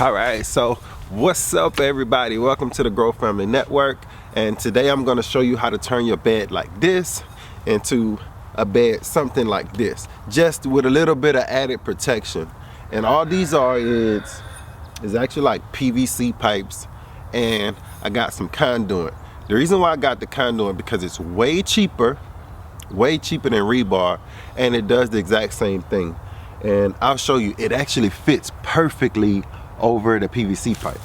All right, so what's up everybody? Welcome to the Grow Family Network, and today I'm going to show you how to turn your bed like this into a bed something like this, just with a little bit of added protection. And all these are is actually like PVC pipes, and I got some conduit. The reason why I got the conduit because it's way cheaper than rebar, and it does the exact same thing. And I'll show you, it actually fits perfectly over the PVC pipe.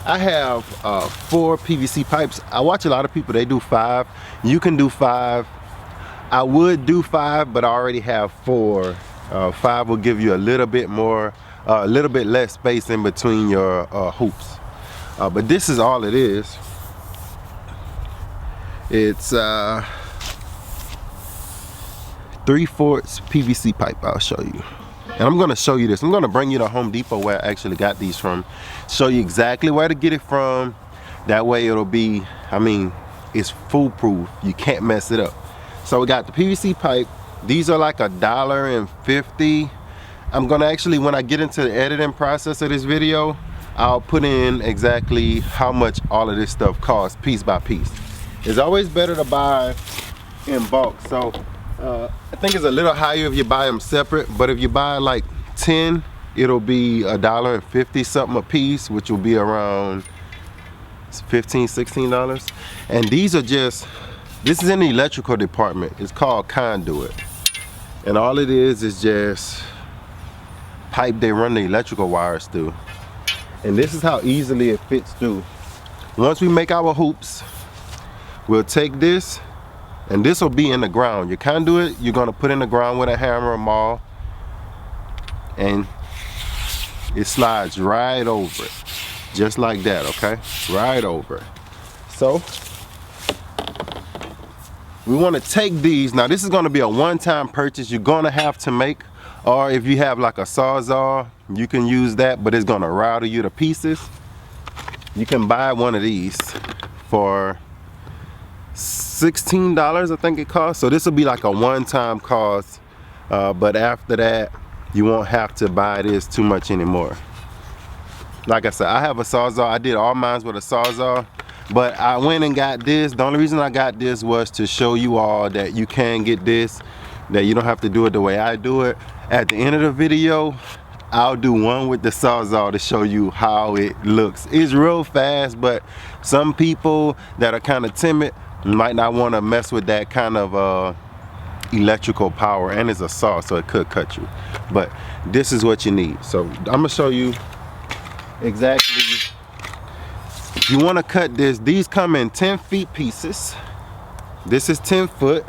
I have 4 PVC pipes. I watch a lot of people, they do 5. You can do 5. I would do 5, but I already have 4. 5 will give you a little bit more, a little bit less space in between your hoops. But this is all it is. It's 3/4 PVC pipe. I'll show you. And I'm gonna show you this. I'm gonna bring you to Home Depot where I actually got these from. Show you exactly where to get it from. That way it'll be, I mean, it's foolproof. You can't mess it up. So we got the PVC pipe. These are like $1.50. I'm gonna actually, when I get into the editing process of this video, I'll put in exactly how much all of this stuff costs piece by piece. It's always better to buy in bulk. So I think it's a little higher if you buy them separate, but if you buy like 10, it'll be $1.50 something a piece, which will be around $15, $16. And these are just, this is in the electrical department. It's called conduit. And all it is just pipe they run the electrical wires through. And this is how easily it fits through. Once we make our hoops, we'll take this, and this will be in the ground. Your conduit, you're gonna put in the ground with a hammer or maul, and it slides right over it. Just like that, okay? Right over it. So, we wanna take these. Now this is gonna be a one-time purchase you're gonna have to make, or if you have like a Sawzall, you can use that, but it's gonna rattle you to pieces. You can buy one of these for $16, I think it costs. So this will be like a one-time cost, but after that you won't have to buy this too much anymore. Like I said, I have a Sawzall. I did all mine with a Sawzall, but I went and got this. The only reason I got this was to show you all that you can get this, that you don't have to do it the way I do it. At the end of the video, I'll do one with the Sawzall to show you how it looks. It's real fast, but some people that are kind of timid might not want to mess with that kind of electrical power, and it's a saw, so it could cut you. But this is what you need. So I'm gonna show you exactly. If you want to cut this, these come in 10 feet pieces. This is 10 foot,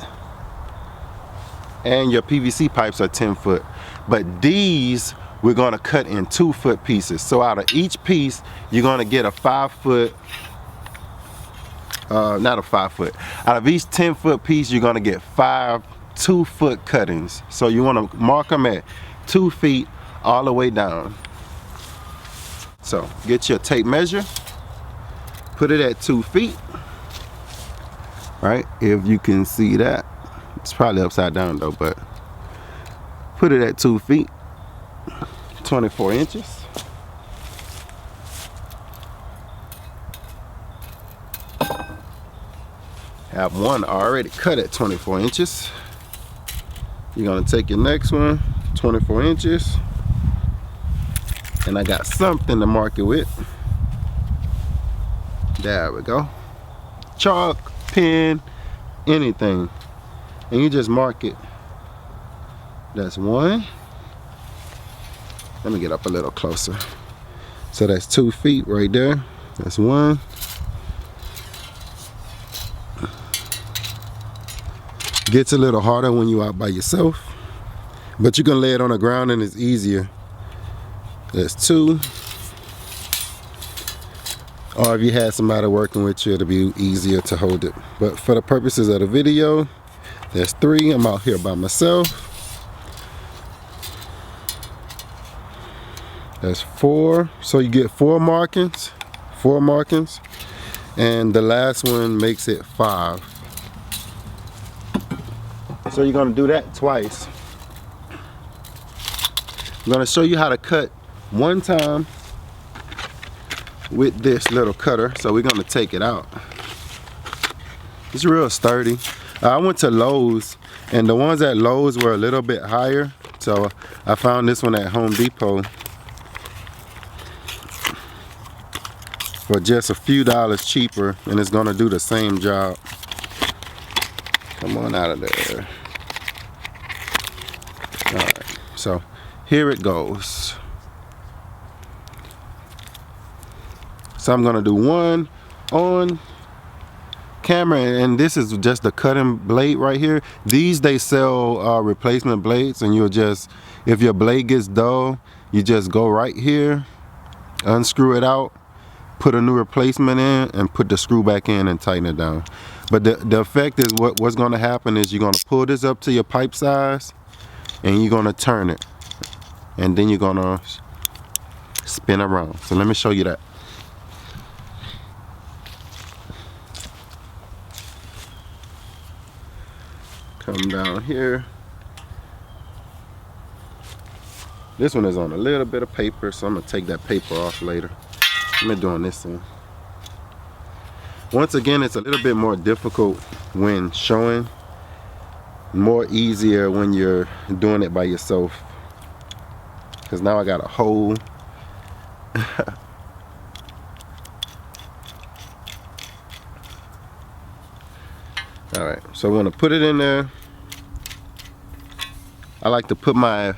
and your PVC pipes are 10 foot. But these we're gonna cut in 2-foot pieces. So out of each piece, you're gonna get a 5-foot. Not a 5-foot. Out of each 10-foot piece, you're gonna get 5 2-foot cuttings. So you want to mark them at 2 feet all the way down. So get your tape measure, put it at 2 feet. Right, if you can see that, it's probably upside down though, but put it at 2 feet, 24 inches. Have one already cut at 24 inches. You're gonna take your next one, 24 inches. And I got something to mark it with. There we go. Chalk, pen, anything. And you just mark it. That's one. Let me get up a little closer. So that's 2 feet right there. That's one. Gets a little harder when you're out by yourself, but you can lay it on the ground and it's easier. That's 2. Or if you had somebody working with you, it'll be easier to hold it. But for the purposes of the video, that's 3. I'm out here by myself. That's 4. So you get 4 markings. 4 markings. And the last one makes it 5. So you're gonna do that twice. I'm gonna show you how to cut one time with this little cutter. So we're gonna take it out. It's real sturdy. I went to Lowe's, and the ones at Lowe's were a little bit higher. So I found this one at Home Depot for just a few dollars cheaper, and it's gonna do the same job. Come on out of there. All right, so here it goes. So I'm gonna do one on camera, and this is just the cutting blade right here. These, they sell replacement blades, and you'll just, if your blade gets dull, you just go right here, unscrew it out, put a new replacement in, and put the screw back in and tighten it down. But the effect is, what's gonna happen is you're gonna pull this up to your pipe size, and you're gonna turn it, and then you're gonna spin around. So let me show you that. Come down here. This one is on a little bit of paper, so I'm gonna take that paper off later. I'm doing this one. Once again, it's a little bit more difficult when showing, more easier when you're doing it by yourself, because now I got a hole. All right, so I'm gonna put it in there. I like to put my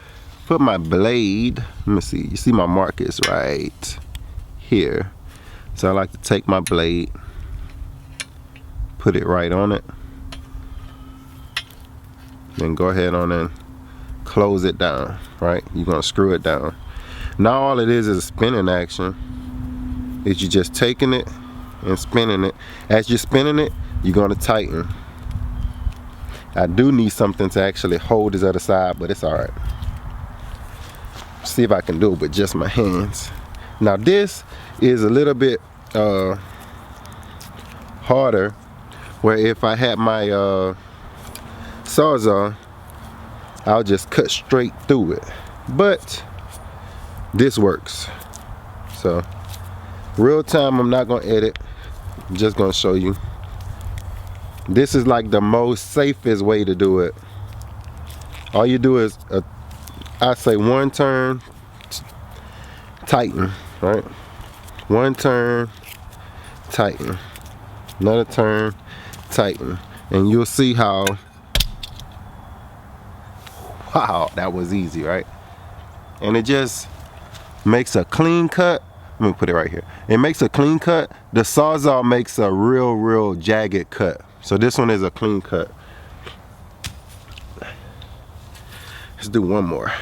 blade, let me see, you see my mark is right here. So I like to take my blade, put it right on it, then go ahead on and close it down, right? You're gonna screw it down. Now all it is a spinning action. Is you just taking it and spinning it. As you're spinning it, you're gonna tighten. I do need something to actually hold this other side, but it's all right. See if I can do it with just my hands. Now this is a little bit harder, where if I had my Sawzall, I'll just cut straight through it. But this works. So real time, I'm not gonna edit. I'm just gonna show you. This is like the most safest way to do it. All you do is, I say one turn, tighten, right? One turn, tighten. Another turn, tighten. And you'll see how, wow, that was easy, right? And it just makes a clean cut. Let me put it right here. It makes a clean cut. The Sawzall makes a real jagged cut. So this one is a clean cut. Let's do one more.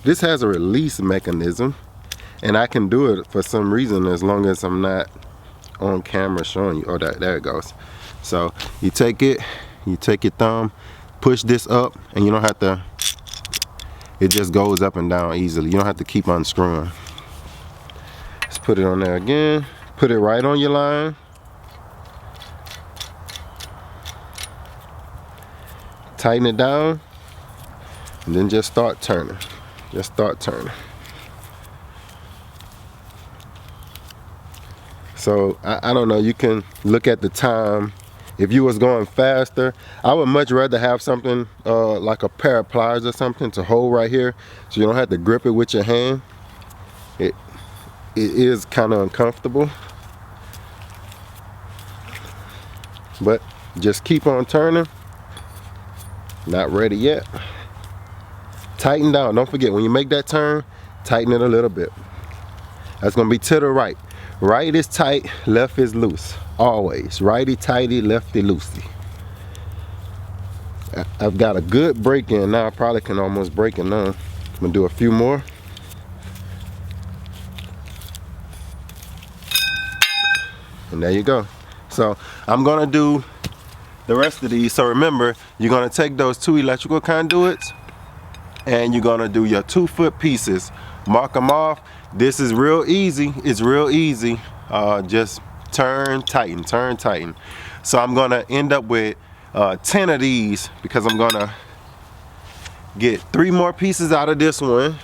This has a release mechanism, and I can do it for some reason as long as I'm not on camera showing you. Oh, there it goes. So you take it, you take your thumb, push this up, and you don't have to, it just goes up and down easily. You don't have to keep unscrewing. Let's put it on there again. Put it right on your line. Tighten it down, and then just start turning. Just start turning. So I don't know, you can look at the time. If you was going faster, I would much rather have something like a pair of pliers or something to hold right here, so you don't have to grip it with your hand. It is kind of uncomfortable, but just keep on turning. Not ready yet. Tighten down. Don't forget, when you make that turn, tighten it a little bit. That's gonna be to the right. Right is tight, left is loose. Always. Righty tighty, lefty loosey. I've got a good break in now. I probably can almost break it now. I'm gonna do a few more. And there you go. So I'm gonna do the rest of these. So remember, you're gonna take those 2 electrical conduits, and you're gonna do your 2-foot pieces. Mark them off. This is real easy. It's real easy. Just turn, tighten, turn, tighten. So I'm gonna end up with 10 of these, because I'm gonna get 3 more pieces out of this one.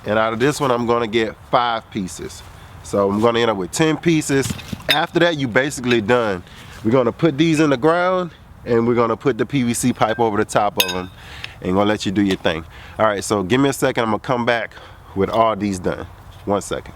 And out of this one, I'm gonna get 5 pieces. So I'm gonna end up with 10 pieces. After that, you basically done. We're gonna put these in the ground and we're gonna put the PVC pipe over the top of them and gonna let you do your thing. All right, so give me a second. I'm gonna come back with all these done. 1 second.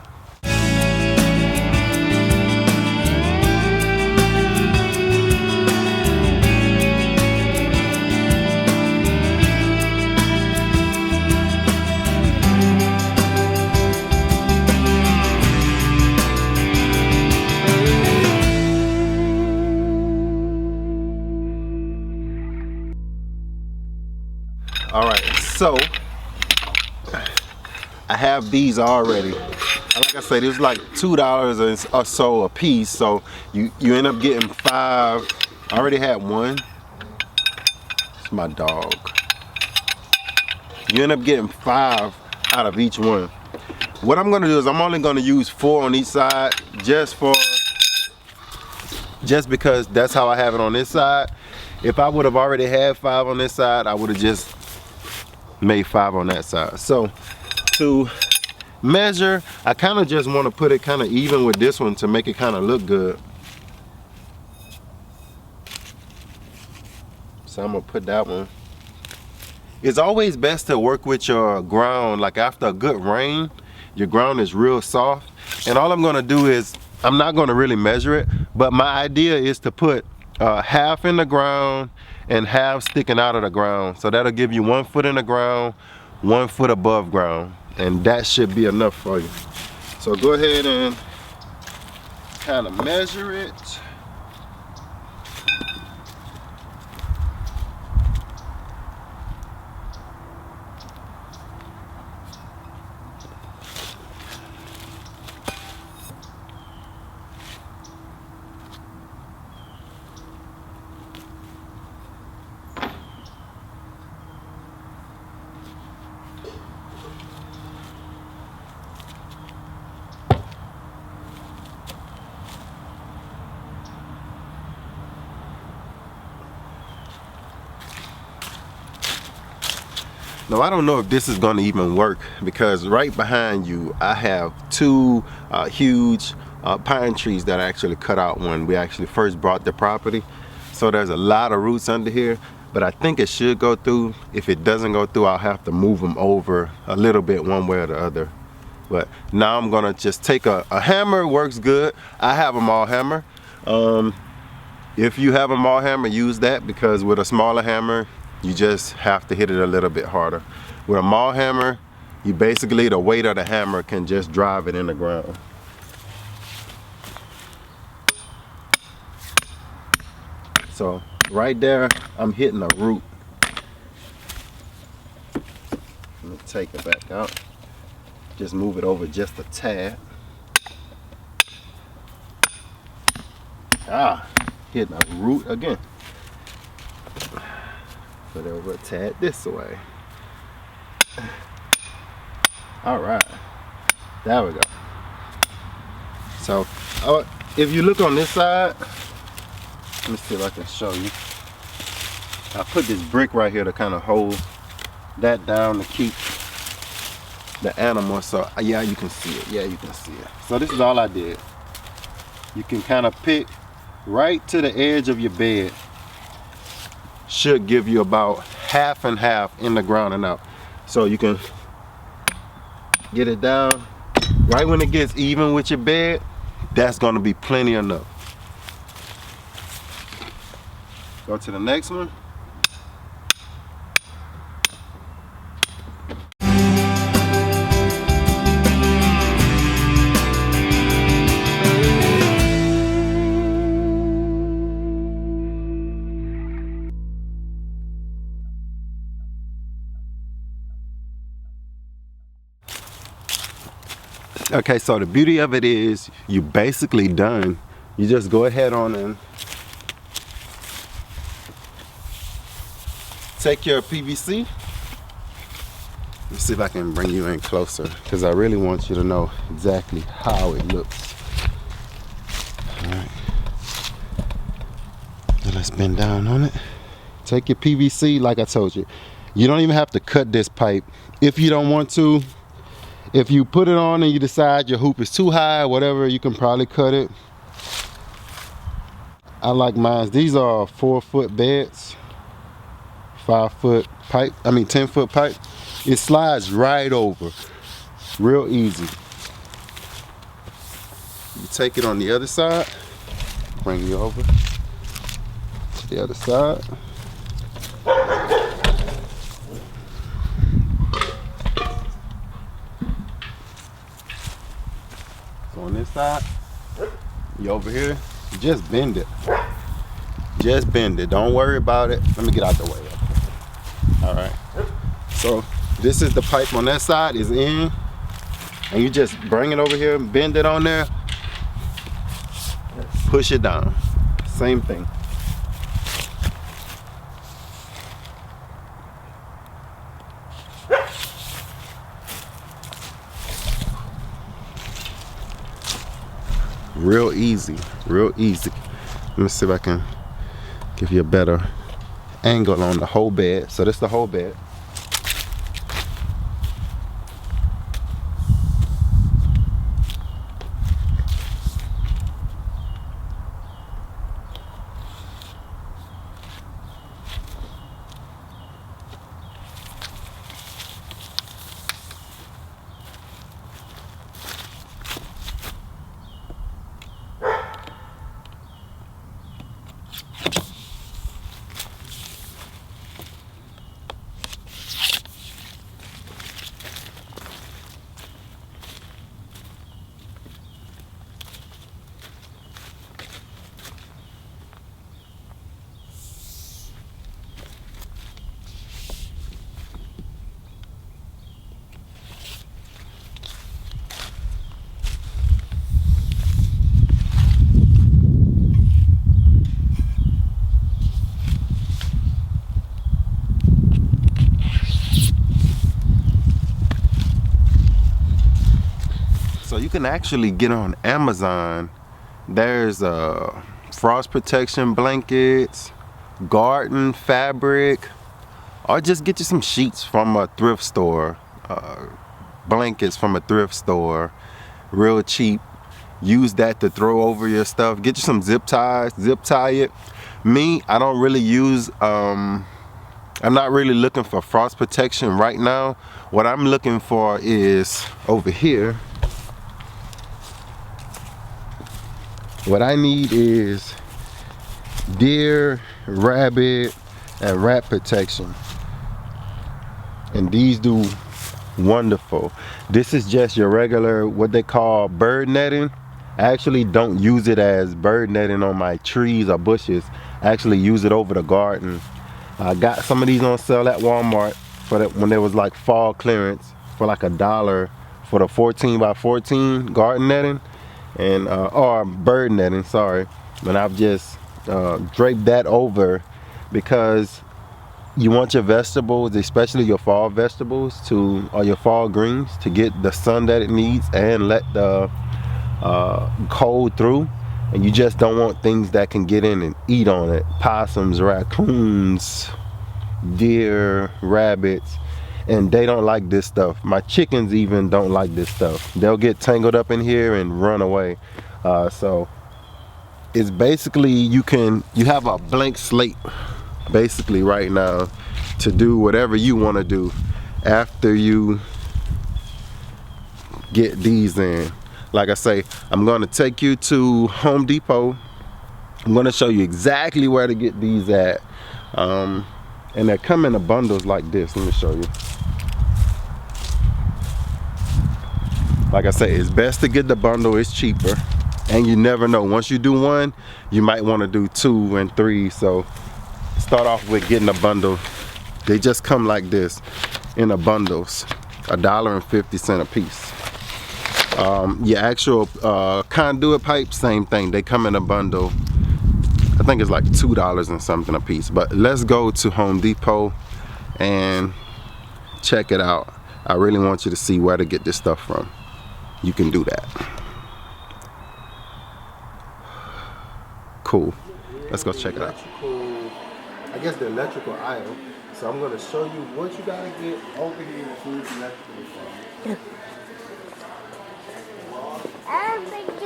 All right, so I have these already. Like I said, it was like $2 or so a piece. So you end up getting 5. I already had one. It's my dog. You end up getting 5 out of each one. What I'm gonna do is I'm only gonna use 4 on each side just because that's how I have it on this side. If I would have already had 5 on this side, I would have just made 5 on that side. So to measure, I kind of just want to put it kind of even with this one to make it kind of look good. So I'm gonna put that one. It's always best to work with your ground, like after a good rain, your ground is real soft. And all I'm gonna do is, I'm not gonna really measure it, but my idea is to put half in the ground and half sticking out of the ground. So that'll give you 1 foot in the ground, 1 foot above ground. And that should be enough for you. So go ahead and kind of measure it. Now I don't know if this is going to even work, because right behind you I have 2 huge pine trees that I actually cut out when we actually first bought the property. So there's a lot of roots under here, but I think it should go through. If it doesn't go through, I'll have to move them over a little bit one way or the other. But now I'm gonna just take a hammer. Works good. I have a mall hammer. If you have a mall hammer, use that, because with a smaller hammer you just have to hit it a little bit harder. With a mall hammer, you basically, the weight of the hammer can just drive it in the ground. So right there, I'm hitting a root. Let me take it back out. Just move it over just a tad. Hitting a root again. Put it over a tad this way. All right, there we go. So if you look on this side, let me see if I can show you. I put this brick right here to kind of hold that down to keep the animal. So yeah, you can see it. Yeah, you can see it. So this is all I did. You can kind of pick right to the edge of your bed. Should give you about half and half in the ground and out. So you can get it down right when it gets even with your bed. That's gonna be plenty enough. Go to the next one. Okay, so the beauty of it is you basically done. You just go ahead on and take your PVC. Let's see if I can bring you in closer, because I really want you to know exactly how it looks. All right. So let's bend down on it. Take your PVC, like I told you. You don't even have to cut this pipe if you don't want to. If you put it on and you decide your hoop is too high, whatever, you can probably cut it. I like mine. These are 4-foot beds, 5-foot pipe, 10-foot pipe. It slides right over, real easy. You take it on the other side, bring you over to the other side. So on this side, you over here, just bend it. Just bend it, don't worry about it. Let me get out the way. All right, so this is the pipe on that side is in, and you just bring it over here, bend it on there, push it down, same thing. Real easy, real easy. Let me see if I can give you a better angle on the whole bed. So this is the whole bed. So you can actually get on Amazon. There's frost protection blankets, garden fabric, or just get you some sheets from a thrift store, blankets from a thrift store, real cheap. Use that to throw over your stuff. Get you some zip ties, zip tie it. Me, I don't really use, I'm not really looking for frost protection right now. What I'm looking for is over here. What I need is deer, rabbit, and rat protection. And these do wonderful. This is just your regular, what they call bird netting. I actually don't use it as bird netting on my trees or bushes. I actually use it over the garden. I got some of these on sale at Walmart for that when there was like fall clearance for like $1 for the 14 by 14 garden netting. And or bird netting, sorry. And I've just draped that over because you want your vegetables, especially your fall vegetables, or your fall greens, to get the sun that it needs and let the cold through. And you just don't want things that can get in and eat on it. Possums, raccoons, deer, rabbits. And they don't like this stuff. My chickens even don't like this stuff. They'll get tangled up in here and run away. So it's basically, you have a blank slate basically right now to do whatever you want to do after you get these in. Like I say, I'm going to take you to Home Depot. I'm going to show you exactly where to get these at. And they come in bundles like this. Let me show you. Like I say, it's best to get the bundle. It's cheaper, and you never know. Once you do one, you might want to do 2 and 3. So start off with getting a bundle. They just come like this in bundles, $1.50 a piece. Your actual conduit pipe, same thing. They come in a bundle. I think it's like $2 and something a piece. But let's go to Home Depot and check it out. I really want you to see where to get this stuff from. You can do that. Cool. Let's go check it out. I guess the electrical aisle. So I'm going to show you what you got to get over here to the electrical.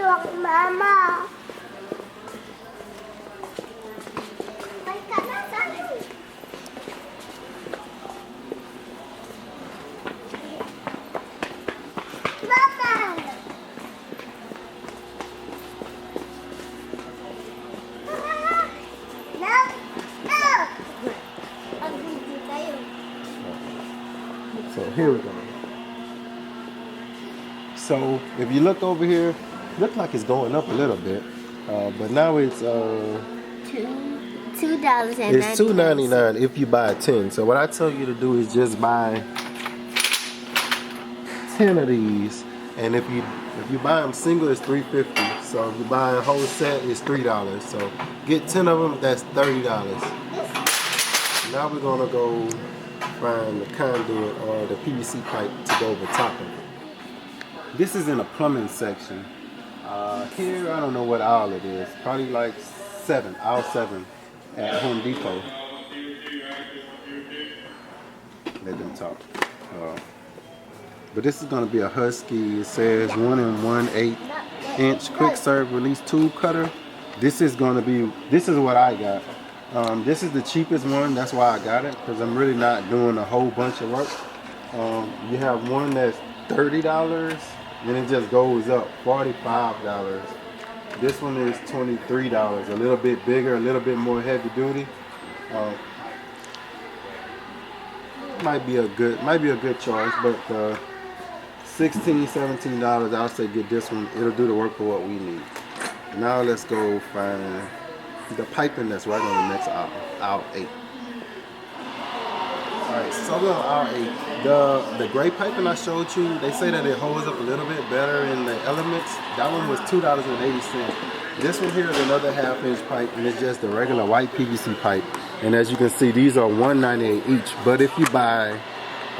Mama. So here we go. So if you look over here, looks like it's going up a little bit, but now it's $2.99. it's $2.99 if you buy 10. So what I tell you to do is just buy 10 of these, and if you buy them single, it's $3.50. So if you buy a whole set, it's $3. So get 10 of them, that's $30. Now we're gonna go find the conduit or the PVC pipe to go over top of it. This is in the plumbing section. Here, I don't know what aisle it is. Probably like aisle 7 at Home Depot. Let them talk. But this is going to be a Husky. It says 1 1/8" quick serve release tool cutter. This is what I got. This is the cheapest one. That's why I got it, because I'm really not doing a whole bunch of work. You have one that's $30, and it just goes up $45. This one is $23, a little bit bigger, a little bit more heavy duty. Might be a good choice, but $16, $17, I'll say get this one. It'll do the work for what we need. Now let's go find the piping that's right on the next aisle 8. Alright, so we're on aisle 8. The gray piping I showed you, they say that it holds up a little bit better in the elements. That one was $2.80. This one here is another 1/2" pipe, and it's just the regular white PVC pipe. And as you can see, these are $1.98 each. But if you buy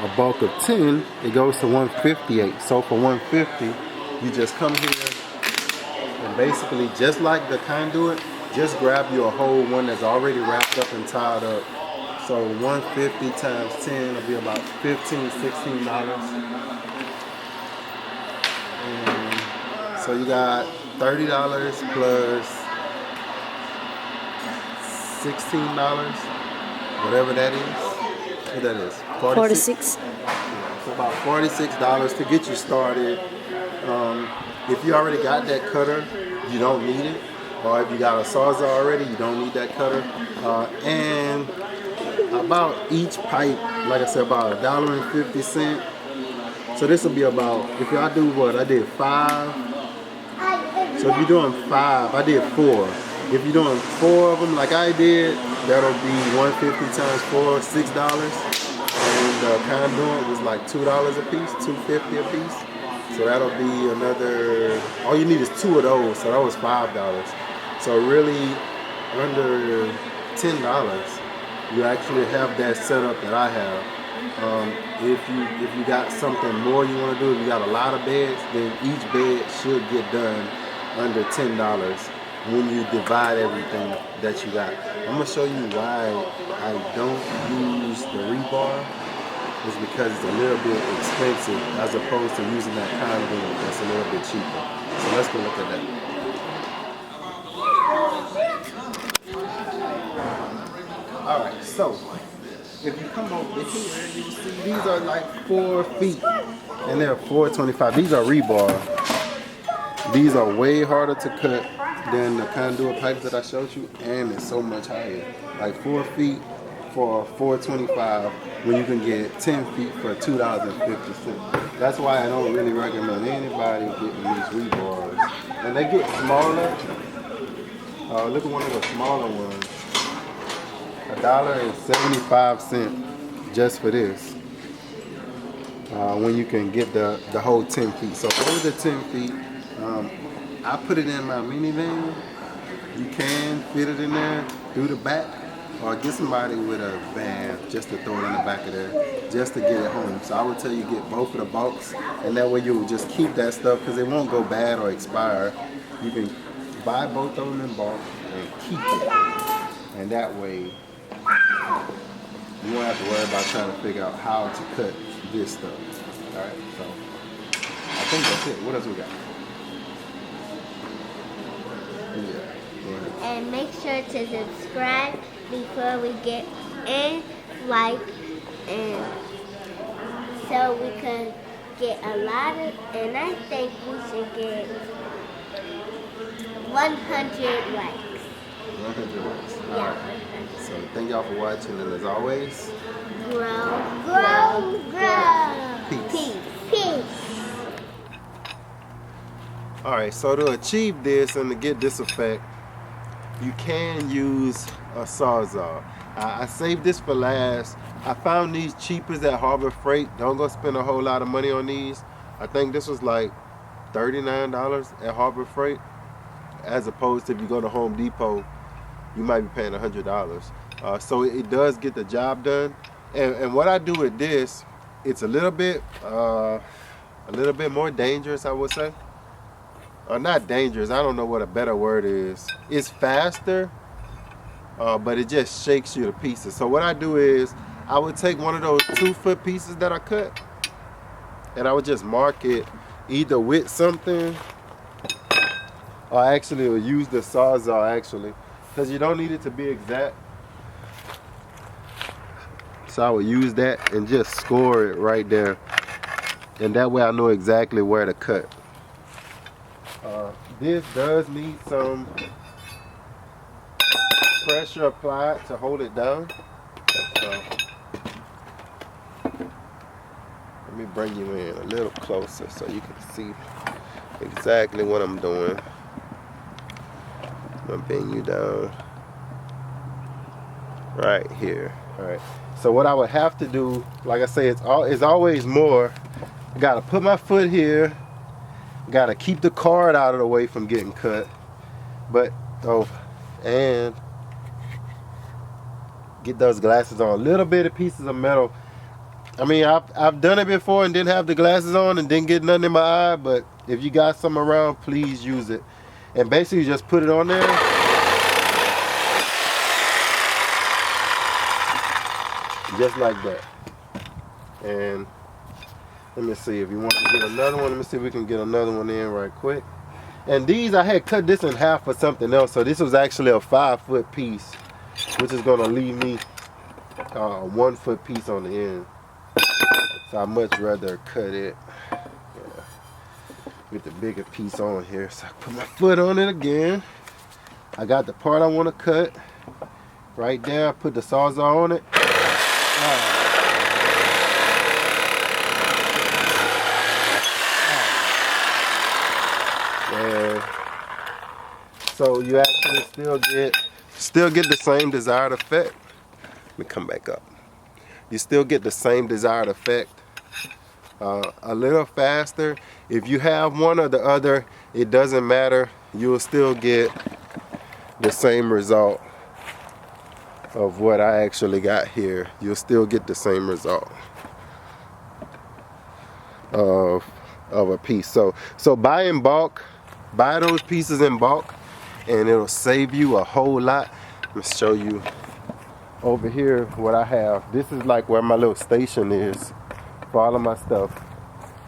a bulk of 10, it goes to $1.58. So for $1.50, you just come here and basically, just like the conduit, just grab you a whole one that's already wrapped up and tied up. So $1.50 times 10 will be about $15, $16. And so you got $30 plus $16, whatever that is. What that is? 46. So about $46 to get you started. If you already got that cutter, you don't need it. Or if you got a Sawzall already, you don't need that cutter. And about each pipe, like I said, about $1.50. So this will be about, if I do what? I did 5. So if you're doing 5, I did 4. If you're doing 4 of them like I did, that'll be $1.50 times 4, $6. And the conduit was like $2 a piece, $2.50 a piece. So that'll be another, all you need is 2 of those, so that was $5. So really, under $10, you actually have that setup that I have. If you got something more you want to do, if you got a lot of beds, then each bed should get done under $10 when you divide everything that you got. I'm gonna show you why I don't use the rebar. Is because it's a little bit expensive as opposed to using that conduit that's a little bit cheaper. So let's go look at that. Alright, so if you come over here, you see these are like 4 feet and they're $4.25. These are rebar. These are way harder to cut than the conduit pipes that I showed you, and it's so much higher. Like 4 feet for $4.25 when you can get 10 feet for $2.50. That's why I don't really recommend anybody getting these rebars. And they get smaller. Look at one of the smaller ones. $1.75 just for this. When you can get the whole 10 feet. So over the 10 feet, I put it in my minivan. You can fit it in there through the back, or get somebody with a van just to throw it in the back of there, just to get it home. So I would tell you get both of the bulks, and that way you'll just keep that stuff because it won't go bad or expire. You can buy both of them in bulk and keep it, and that way you won't have to worry about trying to figure out how to cut this stuff. All right, so I think that's it. What else we got? Yeah. And make sure to subscribe before we get in, like, and so we can get a lot of, and I think we should get 100 likes. 100 likes. Yeah, Alright. So thank y'all for watching, and as always, grow, grow, grow. peace. Peace. Alright, so to achieve this and to get this effect, you can use a Sawzall. I saved this for last. I found these cheapest at Harbor Freight. Don't go spend a whole lot of money on these. I think this was like $39 at Harbor Freight, as opposed to if you go to Home Depot, you might be paying $100. So it does get the job done. And what I do with this, it's a little bit more dangerous, I would say. Not dangerous, I don't know what a better word is. It's faster, but it just shakes you to pieces. So what I do is, I would take one of those 2-foot pieces that I cut, and I would just mark it either with something, or actually will use the Sawzall actually, because you don't need it to be exact. So I would use that and just score it right there, and that way I know exactly where to cut. This does need some pressure applied to hold it down. So, let me bring you in a little closer so you can see exactly what I'm doing. I'm gonna bring you down right here. All right. So what I would have to do, like I say, it's always more. I gotta put my foot here. Gotta keep the card out of the way from getting cut. And get those glasses on. Little bitty pieces of metal. I mean, I've done it before and didn't have the glasses on and didn't get nothing in my eye, but if you got some around, please use it. And basically just put it on there. Just like that. And let me see if you want to get another one. Let me see if we can get another one in right quick. And these, I had cut this in half for something else. So this was actually a 5-foot piece, which is gonna leave me a 1-foot piece on the end. So I'd much rather cut it with the bigger piece on here. So I put my foot on it again. I got the part I want to cut right there. I put the Sawzall on it. And so you actually still get the same desired effect. Let me come back up. You still get the same desired effect. A little faster. If you have one or the other, it doesn't matter. You'll still get the same result of what I actually got here. You'll still get the same result of a piece. So buy in bulk. Buy those pieces in bulk, and it'll save you a whole lot. Let me show you over here what I have. This is like where my little station is for all of my stuff,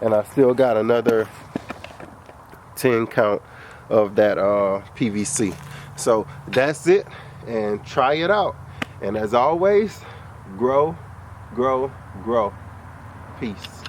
and I still got another 10 count of that PVC. So that's it, and try it out. And as always, grow, grow, grow. Peace.